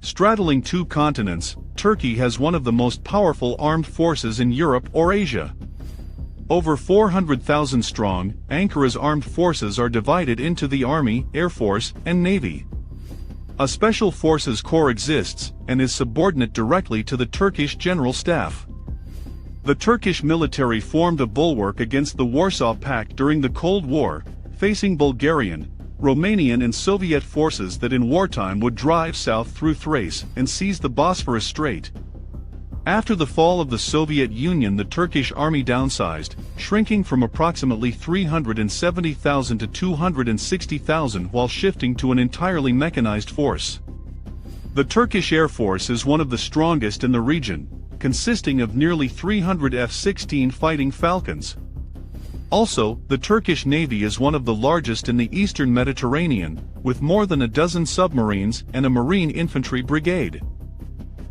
Straddling two continents, Turkey has one of the most powerful armed forces in Europe or Asia. Over 400,000 strong, Ankara's armed forces are divided into the Army, Air Force, and Navy. A Special Forces Corps exists, and is subordinate directly to the Turkish General Staff. The Turkish military formed a bulwark against the Warsaw Pact during the Cold War, facing Bulgarian, Romanian and Soviet forces that in wartime would drive south through Thrace and seize the Bosphorus Strait. After the fall of the Soviet Union, the Turkish army downsized, shrinking from approximately 370,000 to 260,000 while shifting to an entirely mechanized force. The Turkish Air Force is one of the strongest in the region, consisting of nearly 300 F-16 Fighting Falcons. Also, the Turkish Navy is one of the largest in the eastern Mediterranean, with more than a dozen submarines and a marine infantry brigade.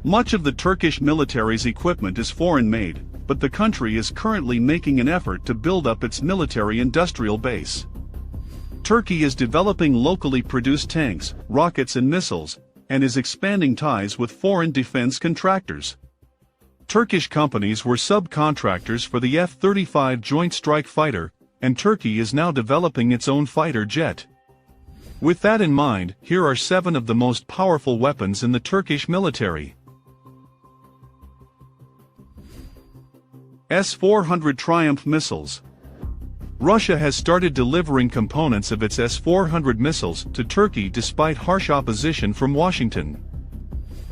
Much of the Turkish military's equipment is foreign-made, but the country is currently making an effort to build up its military-industrial base. Turkey is developing locally produced tanks, rockets and missiles, and is expanding ties with foreign defense contractors. Turkish companies were subcontractors for the F-35 Joint Strike Fighter, and Turkey is now developing its own fighter jet. With that in mind, here are 7 of the most powerful weapons in the Turkish military. S-400 Triumph missiles. Russia has started delivering components of its S-400 missiles to Turkey despite harsh opposition from Washington.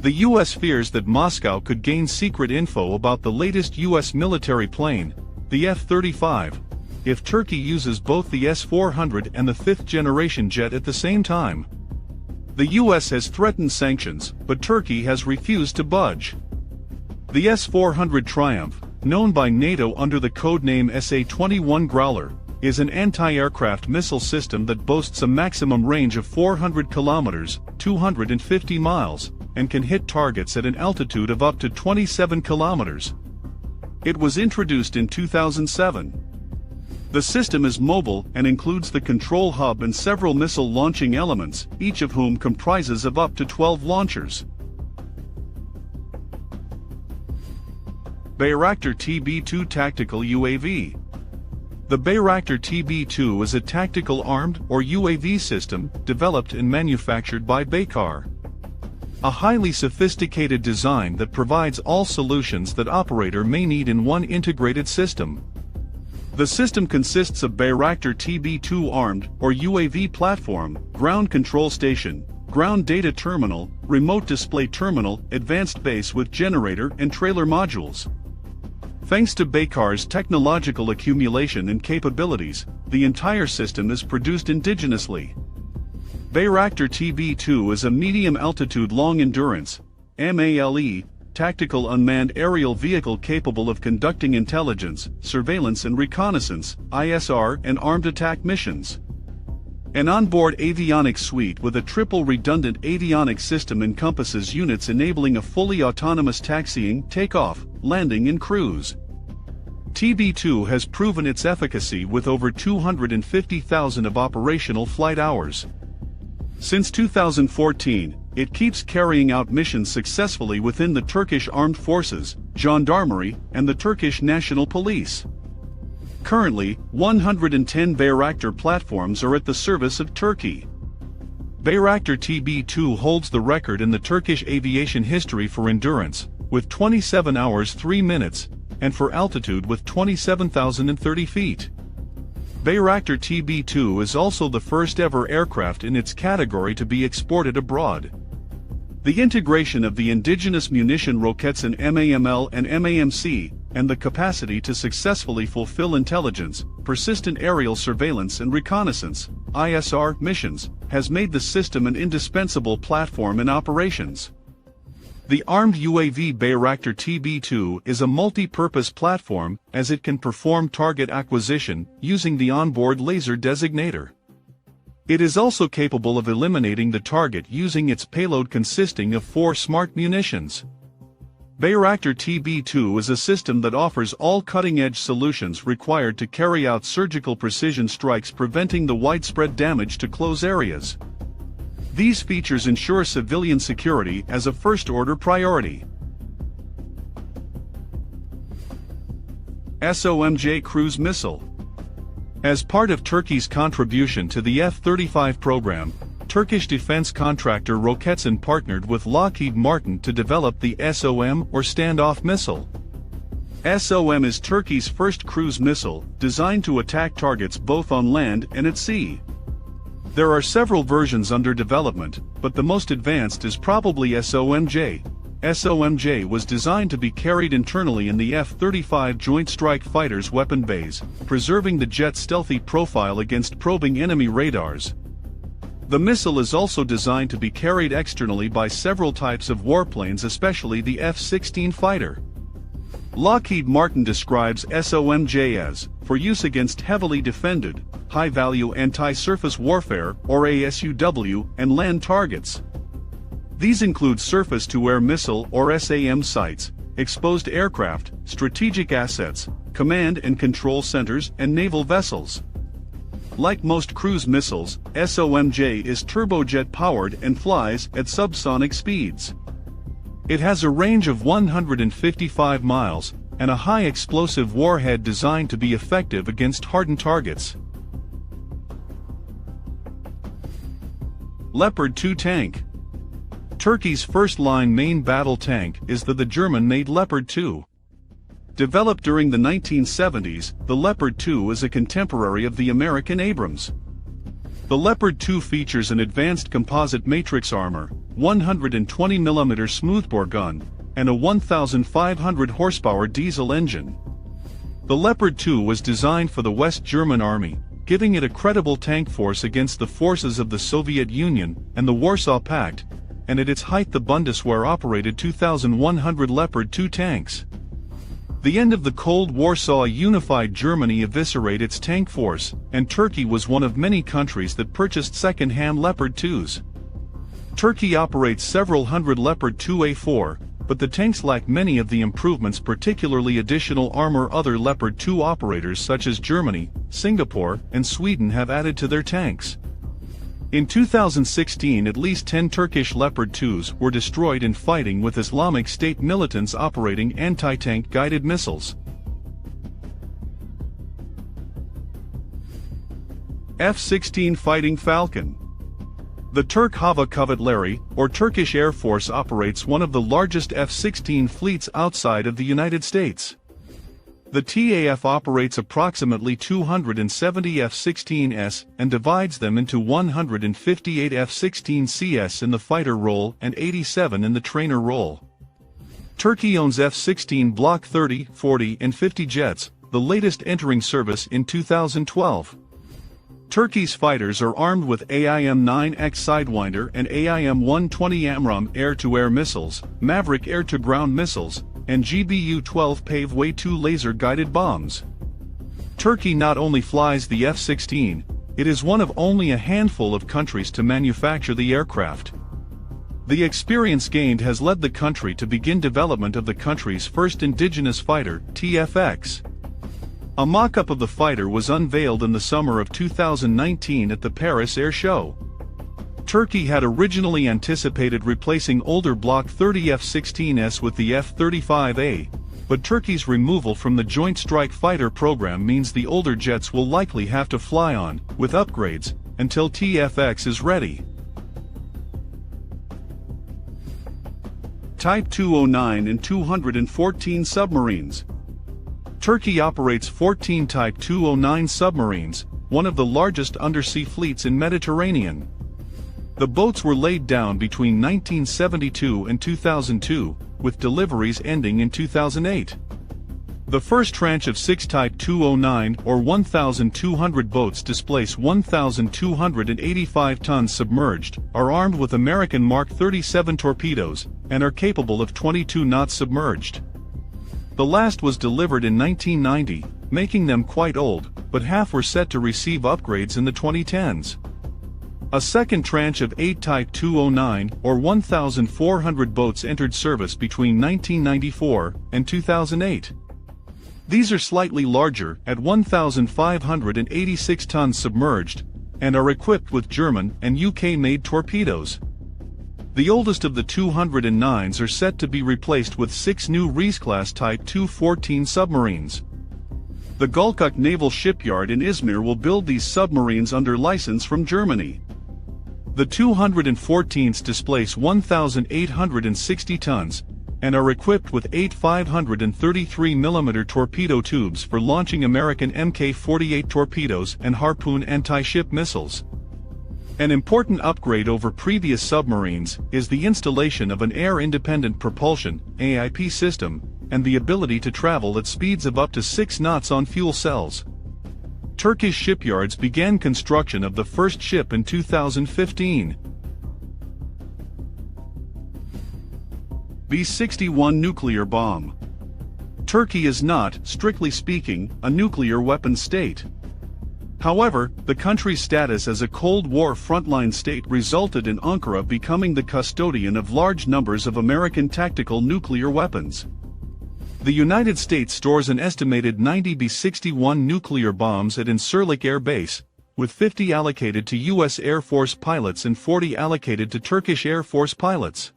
The U.S. fears that Moscow could gain secret info about the latest U.S. military plane, the F-35, if Turkey uses both the S-400 and the 5th-generation jet at the same time. The U.S. has threatened sanctions, but Turkey has refused to budge. The S-400 Triumph, known by NATO under the codename SA-21 Growler, is an anti-aircraft missile system that boasts a maximum range of 400 kilometers, 250 miles, and can hit targets at an altitude of up to 27 kilometers. It was introduced in 2007. The system is mobile and includes the control hub and several missile launching elements, each of whom comprises of up to 12 launchers. Bayraktar TB2 Tactical UAV. The Bayraktar TB2 is a tactical armed or UAV system developed and manufactured by Baykar. A highly sophisticated design that provides all solutions that operator may need in one integrated system. The system consists of Bayraktar TB2 armed or UAV platform, ground control station, ground data terminal, remote display terminal, advanced base with generator and trailer modules. Thanks to Baykar's technological accumulation and capabilities, the entire system is produced indigenously. Bayraktar TB2 is a medium-altitude long-endurance (MALE) tactical unmanned aerial vehicle capable of conducting intelligence, surveillance and reconnaissance (ISR) and armed attack missions. An onboard avionics suite with a triple redundant avionics system encompasses units enabling a fully autonomous taxiing, takeoff, landing and cruise. TB2 has proven its efficacy with over 250,000 of operational flight hours. Since 2014, it keeps carrying out missions successfully within the Turkish Armed Forces, Gendarmerie, and the Turkish National Police. Currently, 110 Bayraktar platforms are at the service of Turkey. Bayraktar TB2 holds the record in the Turkish aviation history for endurance, with 27 hours 3 minutes, and for altitude with 27,030 feet. Bayraktar TB2 is also the first ever aircraft in its category to be exported abroad. The integration of the indigenous munition rockets in MAML and MAMC, and the capacity to successfully fulfill intelligence, persistent aerial surveillance and reconnaissance, ISR, missions, has made the system an indispensable platform in operations. The armed UAV Bayraktar TB2 is a multi-purpose platform as it can perform target acquisition using the onboard laser designator. It is also capable of eliminating the target using its payload consisting of 4 smart munitions. Bayraktar TB2 is a system that offers all cutting-edge solutions required to carry out surgical precision strikes preventing the widespread damage to close areas. These features ensure civilian security as a first-order priority. SOMJ cruise missile. As part of Turkey's contribution to the F-35 program, Turkish defense contractor Roketsan partnered with Lockheed Martin to develop the SOM or standoff missile. SOM is Turkey's first cruise missile, designed to attack targets both on land and at sea. There are several versions under development, but the most advanced is probably SOMJ. SOMJ was designed to be carried internally in the F-35 Joint Strike Fighter's weapon bays, preserving the jet's stealthy profile against probing enemy radars. The missile is also designed to be carried externally by several types of warplanes, especially the F-16 fighter. Lockheed Martin describes SOMJ as, for use against heavily defended, high-value anti-surface warfare, or ASUW, and land targets. These include surface-to-air missile or SAM sites, exposed aircraft, strategic assets, command and control centers, and naval vessels. Like most cruise missiles, SOMJ is turbojet-powered and flies at subsonic speeds. It has a range of 155 miles, and a high explosive warhead designed to be effective against hardened targets. Leopard 2 tank. Turkey's first-line main battle tank is the German-made Leopard 2. Developed during the 1970s, the Leopard 2 is a contemporary of the American Abrams. The Leopard 2 features an advanced composite matrix armor, 120mm smoothbore gun, and a 1,500 horsepower diesel engine. The Leopard 2 was designed for the West German Army, giving it a credible tank force against the forces of the Soviet Union and the Warsaw Pact, and at its height the Bundeswehr operated 2,100 Leopard 2 tanks. The end of the Cold War saw a unified Germany eviscerate its tank force, and Turkey was one of many countries that purchased second-hand Leopard 2s. Turkey operates several hundred Leopard 2A4, but the tanks lack many of the improvements, particularly additional armor other Leopard 2 operators such as Germany, Singapore, and Sweden have added to their tanks. In 2016, at least 10 Turkish Leopard 2s were destroyed in fighting with Islamic State militants operating anti-tank guided missiles. F-16 Fighting Falcon. The Türk Hava Kuvvetleri, or Turkish Air Force, operates one of the largest F-16 fleets outside of the United States. The TAF operates approximately 270 F-16s and divides them into 158 F-16Cs in the fighter role and 87 in the trainer role. Turkey owns F-16 Block 30, 40 and 50 jets, the latest entering service in 2012. Turkey's fighters are armed with AIM-9X Sidewinder and AIM-120 AMRAAM air-to-air missiles, Maverick air-to-ground missiles, and GBU-12 Pave-2 laser-guided bombs. Turkey not only flies the F-16, it is one of only a handful of countries to manufacture the aircraft. The experience gained has led the country to begin development of the country's first indigenous fighter, TFX. A mock-up of the fighter was unveiled in the summer of 2019 at the Paris Air Show. Turkey had originally anticipated replacing older Block 30 F-16s with the F-35A, but Turkey's removal from the Joint Strike Fighter program means the older jets will likely have to fly on, with upgrades, until TFX is ready. Type 209 and 214 submarines. Turkey operates 14 Type 209 submarines, one of the largest undersea fleets in Mediterranean. The boats were laid down between 1972 and 2002, with deliveries ending in 2008. The first tranche of 6 Type 209 or 1,200 boats displace 1,285 tons submerged, are armed with American Mark 37 torpedoes, and are capable of 22 knots submerged. The last was delivered in 1990, making them quite old, but half were set to receive upgrades in the 2010s. A second tranche of 8 Type 209 or 1,400 boats entered service between 1994 and 2008. These are slightly larger, at 1,586 tons submerged, and are equipped with German and UK-made torpedoes. The oldest of the 209s are set to be replaced with 6 new Reese-class Type 214 submarines. The Gulkuk Naval Shipyard in Izmir will build these submarines under license from Germany. The 214s displace 1,860 tons, and are equipped with 8 533mm torpedo tubes for launching American Mk-48 torpedoes and Harpoon anti-ship missiles. An important upgrade over previous submarines is the installation of an air-independent propulsion (AIP) system, and the ability to travel at speeds of up to 6 knots on fuel cells. Turkish shipyards began construction of the first ship in 2015. B-61 nuclear bomb. Turkey is not, strictly speaking, a nuclear weapons state. However, the country's status as a Cold War frontline state resulted in Ankara becoming the custodian of large numbers of American tactical nuclear weapons. The United States stores an estimated 90 B-61 nuclear bombs at Incirlik Air Base, with 50 allocated to U.S. Air Force pilots and 40 allocated to Turkish Air Force pilots.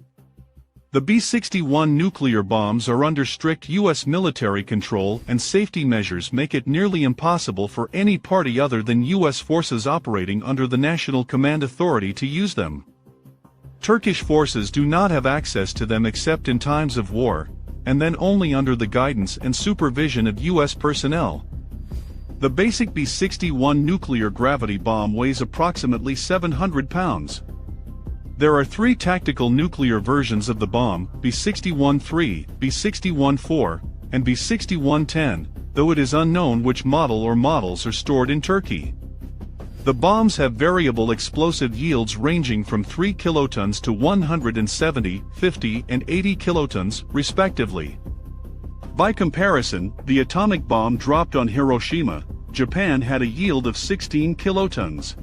The B-61 nuclear bombs are under strict U.S. military control, and safety measures make it nearly impossible for any party other than U.S. forces operating under the National Command Authority to use them. Turkish forces do not have access to them except in times of war, and then only under the guidance and supervision of U.S. personnel. The basic B-61 nuclear gravity bomb weighs approximately 700 pounds. There are 3 tactical nuclear versions of the bomb, B-61-3, B-61-4, and B-61-10, though it is unknown which model or models are stored in Turkey. The bombs have variable explosive yields ranging from 3 kilotons to 170, 50, and 80 kilotons, respectively. By comparison, the atomic bomb dropped on Hiroshima, Japan had a yield of 16 kilotons.